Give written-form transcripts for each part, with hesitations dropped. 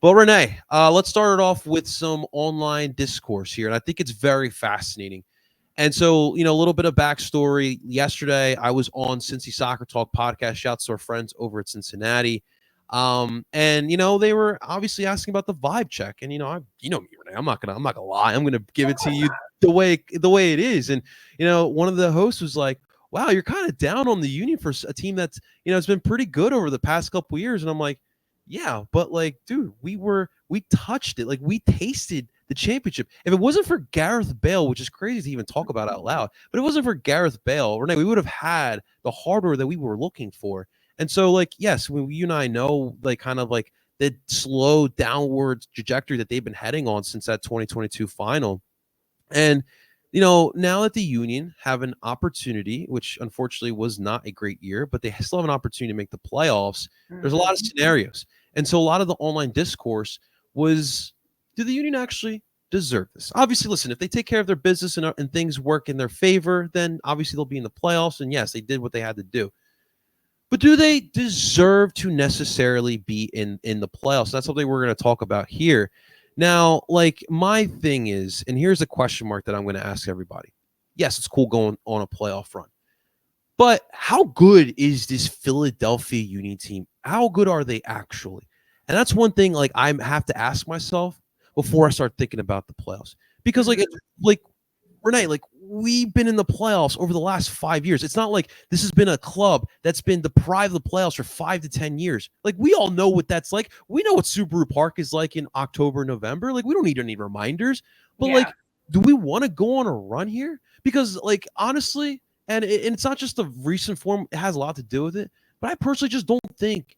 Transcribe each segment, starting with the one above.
Well, Renee, let's start it off with some online discourse here, and I think it's very fascinating. And so, a little bit of backstory. Yesterday, I was on Cincy Soccer Talk podcast. Shouts to our friends over at Cincinnati. And they were obviously asking about the vibe check. And me, Renee. I'm not gonna lie. I'm gonna give it to you the way it is. And one of the hosts was like, "Wow, you're kind of down on the Union for a team that's it's been pretty good over the past couple years." And I'm like, "Yeah, but like, dude, we touched it. Like, we tasted the championship. If it wasn't for Gareth Bale, which is crazy to even talk about out loud, but it wasn't for Gareth Bale, Renee, we would have had the hardware that we were looking for." And so, like, yes, you and I know, like, kind of like the slow downward trajectory that they've been heading on since that 2022 final. And, now that the Union have an opportunity, which unfortunately was not a great year, but they still have an opportunity to make the playoffs, there's a lot of scenarios. And so a lot of the online discourse was, do the Union actually deserve this? Obviously, listen, if they take care of their business and things work in their favor, then obviously they'll be in the playoffs. And yes, they did what they had to do. But do they deserve to necessarily be in the playoffs? That's something we're going to talk about here. Now, like, my thing is, and here's a question mark that I'm going to ask everybody. Yes, it's cool going on a playoff run. But how good is this Philadelphia Union team? How good are they actually? And that's one thing, like, I have to ask myself before I start thinking about the playoffs. Because, like Renee, like, we've been in the playoffs over the last 5 years. It's not like this has been a club that's been deprived of the playoffs for 5 to 10 years. Like, we all know what that's like. We know what Subaru Park is like in October, November. Like, we don't need any reminders. But, like, do we want to go on a run here? Because, like, honestly, and it's not just the recent form. It has a lot to do with it. But I personally just don't think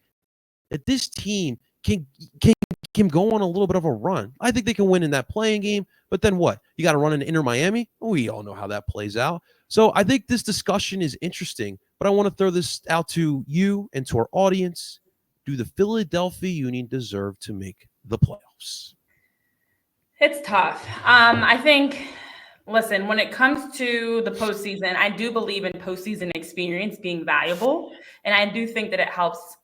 that this team can go on a little bit of a run. I think they can win in that playing game, but then what? You got to run into Inter Miami? We all know how that plays out. So I think this discussion is interesting, but I want to throw this out to you and to our audience. Do the Philadelphia Union deserve to make the playoffs? It's tough. I think, listen, when it comes to the postseason, I do believe in postseason experience being valuable, and I do think that it helps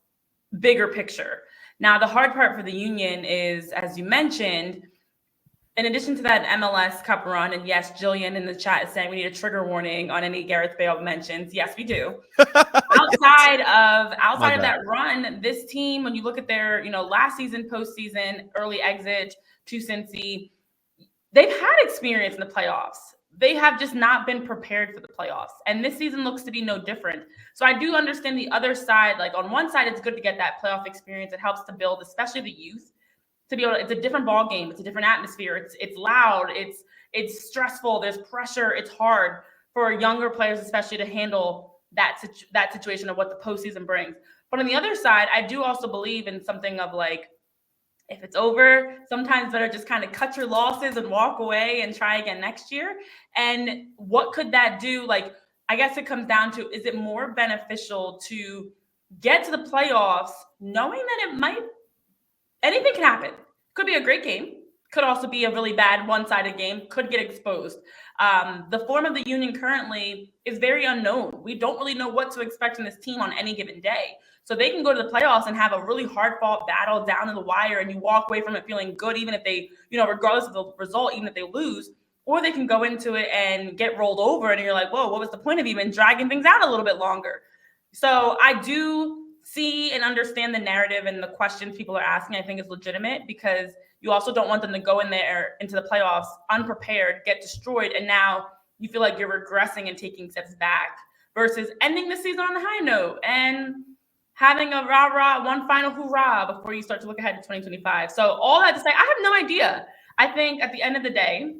bigger picture. Now, the hard part for the Union is, as you mentioned, in addition to that MLS Cup run, and yes, Jillian in the chat is saying we need a trigger warning on any Gareth Bale mentions. Yes, we do. outside of that run, this team, when you look at their, last season, postseason, early exit to Cincy, they've had experience in the playoffs. They have just not been prepared for the playoffs. And this season looks to be no different. So I do understand the other side. Like, on one side, it's good to get that playoff experience. It helps to build, especially the youth, to be able to, it's a different ball game. It's a different atmosphere. It's loud. It's stressful. There's pressure. It's hard for younger players, especially, to handle that situation of what the postseason brings. But on the other side, I do also believe in something of, like, if it's over, sometimes better just kind of cut your losses and walk away and try again next year. And what could that do? Like, I guess it comes down to, is it more beneficial to get to the playoffs knowing that anything can happen? Could be a great game. Could also be a really bad one-sided game. Could get exposed. The form of the Union currently is very unknown. We don't really know what to expect from this team on any given day. So they can go to the playoffs and have a really hard-fought battle down to the wire, and you walk away from it feeling good, even if they, regardless of the result, even if they lose. Or they can go into it and get rolled over, and you're like, whoa, what was the point of even dragging things out a little bit longer? So I do see and understand the narrative and the questions people are asking. I think is legitimate, because you also don't want them to go in there into the playoffs unprepared, get destroyed, and now you feel like you're regressing and taking steps back, versus ending the season on a high note and having a rah-rah, one final hoorah before you start to look ahead to 2025. So all that to say, I have no idea. I think at the end of the day,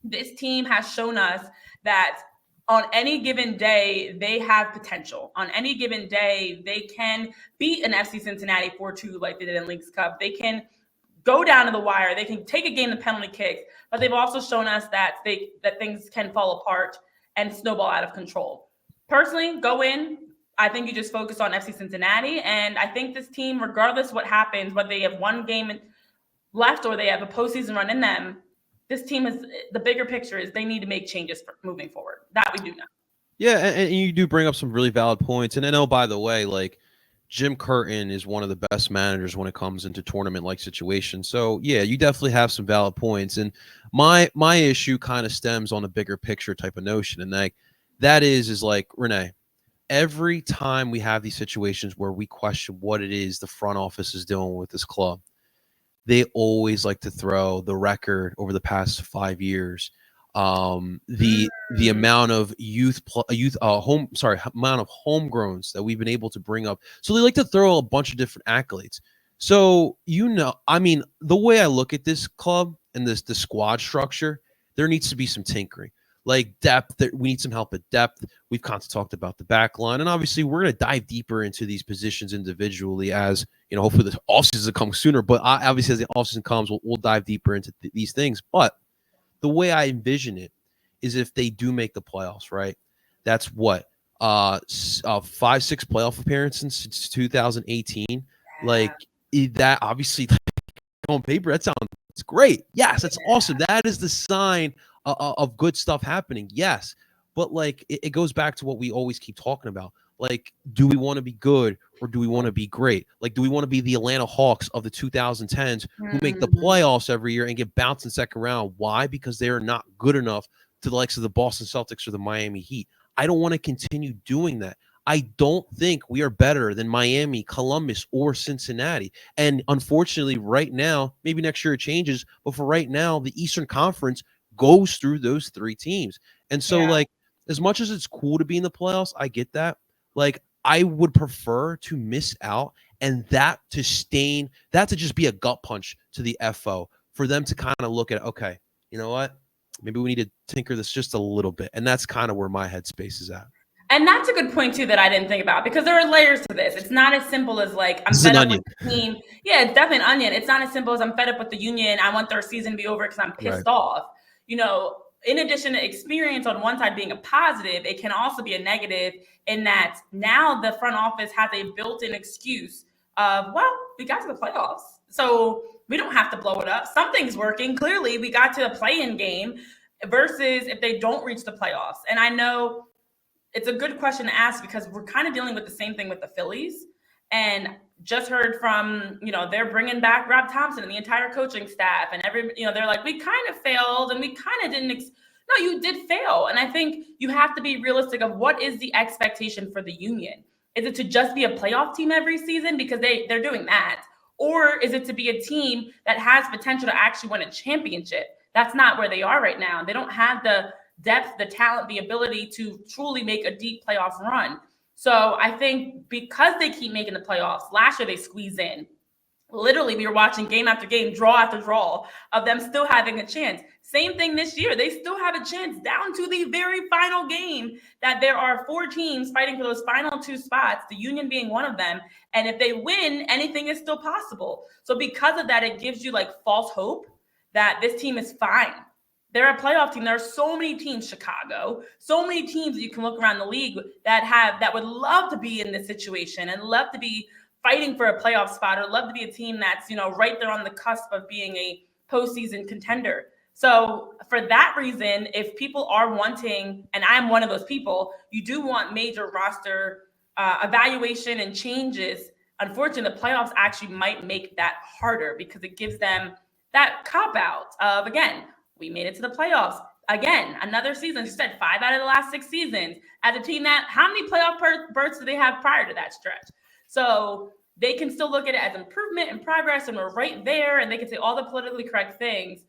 this team has shown us that on any given day, they have potential. On any given day, they can beat an FC Cincinnati 4-2 like they did in Leagues Cup. They can go down to the wire. They can take a game to penalty kicks, but they've also shown us that things can fall apart and snowball out of control. Personally, go in. I think you just focus on FC Cincinnati, and I think this team, regardless what happens, whether they have one game left or they have a postseason run in them, this team is, the bigger picture is they need to make changes for moving forward. That we do know. Yeah, and you do bring up some really valid points. And I know, by the way, like, Jim Curtin is one of the best managers when it comes into tournament like situations. So yeah, you definitely have some valid points. And my issue kind of stems on a bigger picture type of notion. And like that is like, Renee, every time we have these situations where we question what it is the front office is doing with this club, they always like to throw the record over the past 5 years. The amount of amount of homegrowns that we've been able to bring up. So they like to throw a bunch of different accolades. So I mean, the way I look at this club and the squad structure, there needs to be some tinkering. Like depth, we need some help at depth. We've kind of talked about the back line, and obviously we're going to dive deeper into these positions individually as hopefully the offseason comes sooner. But obviously as the offseason comes, we'll dive deeper into these things. But the way I envision it is if they do make the playoffs, right? That's what 5-6 playoff appearances since 2018. Yeah. Like that, obviously on paper, that sounds great. Yes, that's awesome. That is the sign of good stuff happening. Yes, but like it goes back to what we always keep talking about. Like, do we want to be good or do we want to be great? Like, do we want to be the Atlanta Hawks of the 2010s who make the playoffs every year and get bounced in second round? Why? Because they are not good enough to the likes of the Boston Celtics or the Miami Heat. I don't want to continue doing that. I don't think we are better than Miami, Columbus, or Cincinnati. And unfortunately, right now, maybe next year it changes, but for right now, the Eastern Conference goes through those three teams. And so, like, as much as it's cool to be in the playoffs, I get that. Like, I would prefer to miss out and that to just be a gut punch to the FO for them to kind of look at, okay, you know what? Maybe we need to tinker this just a little bit. And that's kind of where my headspace is at. And that's a good point, too, that I didn't think about because there are layers to this. It's not as simple as like, I'm fed up with the team. Yeah, it's definitely an onion. It's not as simple as I'm fed up with the union. I want their season to be over because I'm pissed off. In addition to experience on one side being a positive, it can also be a negative in that now the front office has a built-in excuse of, well, we got to the playoffs, so we don't have to blow it up. Something's working. Clearly, we got to a play-in game versus if they don't reach the playoffs. And I know it's a good question to ask because we're kind of dealing with the same thing with the Phillies. And just heard from, they're bringing back Rob Thompson and the entire coaching staff and they're like, we kind of failed and we kind of didn't. No, you did fail. And I think you have to be realistic of what is the expectation for the union. Is it to just be a playoff team every season because they're doing that? Or is it to be a team that has potential to actually win a championship? That's not where they are right now. They don't have the depth, the talent, the ability to truly make a deep playoff run. So I think because they keep making the playoffs, last year they squeezed in. Literally, we were watching game after game, draw after draw of them still having a chance. Same thing this year. They still have a chance down to the very final game that there are 4 teams fighting for those final 2 spots, the Union being one of them. And if they win, anything is still possible. So because of that, it gives you like false hope that this team is fine. They're a playoff team. There are so many teams, Chicago, so many teams that you can look around the league that would love to be in this situation and love to be fighting for a playoff spot or love to be a team that's, right there on the cusp of being a postseason contender. So for that reason, if people are wanting, and I'm one of those people, you do want major roster evaluation and changes. Unfortunately, the playoffs actually might make that harder because it gives them that cop out of, again, we made it to the playoffs. Again, another season. She said 5 out of the last 6 seasons. As a team how many playoff berths do they have prior to that stretch? So they can still look at it as improvement and progress, and we're right there, and they can say all the politically correct things.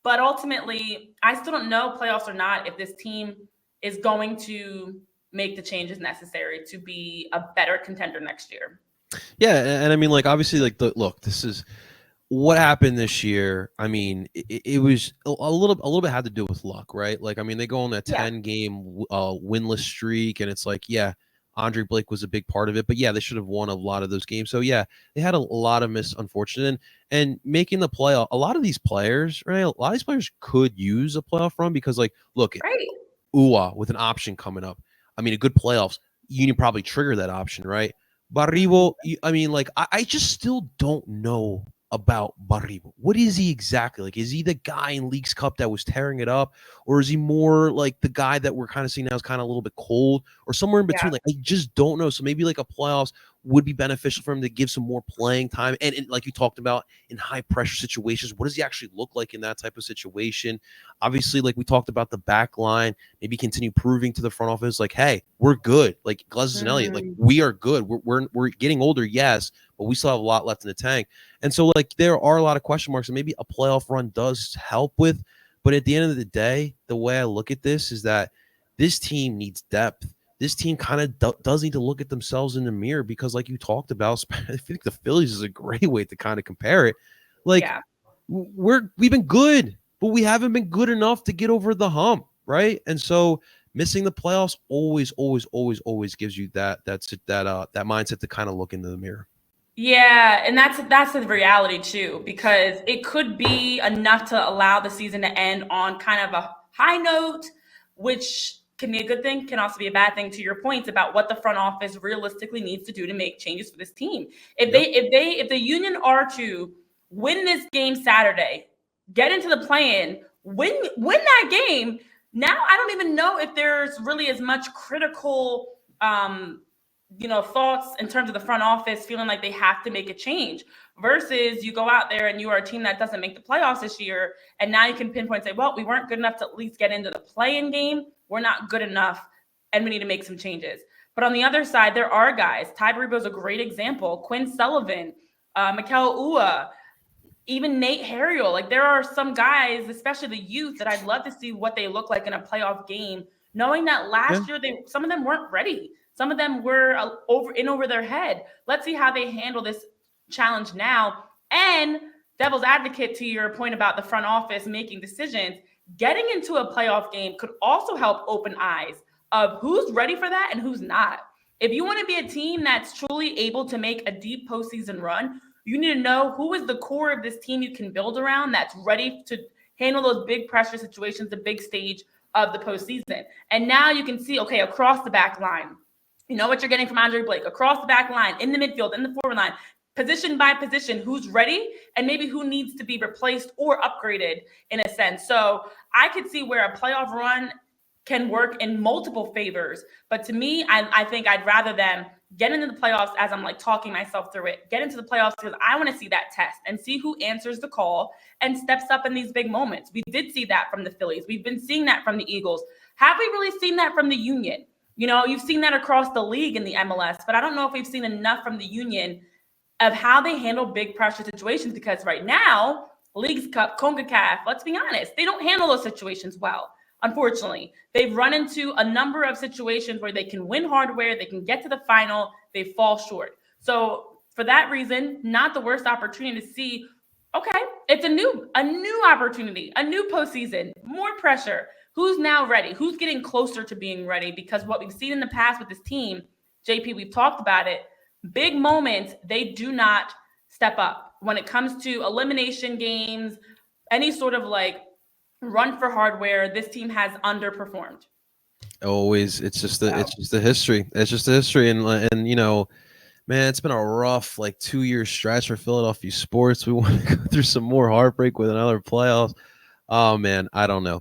But ultimately, I still don't know, playoffs or not, if this team is going to make the changes necessary to be a better contender next year. Yeah, and I mean, like, obviously, like, look, this is what happened this year. I mean, it was a little bit had to do with luck, right? Like, I mean, they go on a 10-game winless streak, and it's like, yeah, Andre Blake was a big part of it, but yeah, they should have won a lot of those games. So yeah, they had a lot of unfortunate and making the playoff. A lot of these players, right? A lot of these players could use a playoff run because, like, look, Ua with an option coming up. I mean, a good playoffs, you can probably trigger that option, right? Barribo, I mean, like, I just still don't know about Barribo. What is he exactly? Like, is he the guy in Leagues Cup that was tearing it up, or is he more like the guy that we're kind of seeing now is kind of a little bit cold, or somewhere in between? Like, I just don't know. So maybe like a playoffs would be beneficial for him to give some more playing time. And like you talked about, in high pressure situations, what does he actually look like in that type of situation? Obviously, like we talked about the back line, maybe continue proving to the front office, like, hey, we're good. Like Glazes and Elliott, like we are good. We're getting older, yes, but we still have a lot left in the tank. And so like there are a lot of question marks, and maybe a playoff run does help with. But at the end of the day, the way I look at this is that this team needs depth. This team kind of does need to look at themselves in the mirror, because like you talked about, I think the Phillies is a great way to kind of compare it. Like we've been good, but we haven't been good enough to get over the hump, right? And so missing the playoffs always gives you that mindset to kind of look into the mirror. Yeah, and that's the reality too, because it could be enough to allow the season to end on kind of a high note, which can be a good thing, can also be a bad thing, to your points about what the front office realistically needs to do to make changes for this team. If the Union are to win this game Saturday, get into the play-in, win that game, now I don't even know if there's really as much critical thoughts in terms of the front office feeling like they have to make a change, versus you go out there and you are a team that doesn't make the playoffs this year, and now you can pinpoint and say, well, we weren't good enough to at least get into the play-in game. We're not good enough, and we need to make some changes. But on the other side, there are guys. Ty Baribo is a great example. Quinn Sullivan, Mikel Ua, even Nate Harriel. Like there are some guys, especially the youth, that I'd love to see what they look like in a playoff game, knowing that last year some of them weren't ready. Some of them were over their head. Let's see how they handle this challenge now. And devil's advocate, to your point about the front office making decisions, getting into a playoff game could also help open eyes of who's ready for that and who's not. If you want to be a team that's truly able to make a deep postseason run, you need to know who is the core of this team you can build around that's ready to handle those big pressure situations, the big stage of the postseason. And now you can see, okay, across the back line, you know what you're getting from Andre Blake, across the back line, in the midfield, in the forward line, position by position, who's ready and maybe who needs to be replaced or upgraded in a sense. So I could see where a playoff run can work in multiple favors. But to me, I think I'd rather them get into the playoffs, as I'm like talking myself through it, get into the playoffs, because I want to see that test and see who answers the call and steps up in these big moments. We did see that from the Phillies. We've been seeing that from the Eagles. Have we really seen that from the Union? You know, you've seen that across the league in the MLS, but I don't know if we've seen enough from the Union of how they handle big pressure situations, because right now, Leagues Cup, CONCACAF, let's be honest, they don't handle those situations well. Unfortunately, they've run into a number of situations where they can win hardware, they can get to the final, they fall short. So for that reason, not the worst opportunity to see, okay, it's a new opportunity, a new postseason, more pressure. Who's now ready? Who's getting closer to being ready? Because what we've seen in the past with this team, JP, we've talked about it, big moments, they do not step up. When it comes to elimination games, any sort of like run for hardware, this team has underperformed. Always, it's just the history. It's just the history, and you know, man, it's been a rough 2-year stretch for Philadelphia sports. We want to go through some more heartbreak with another playoffs. Oh man, I don't know.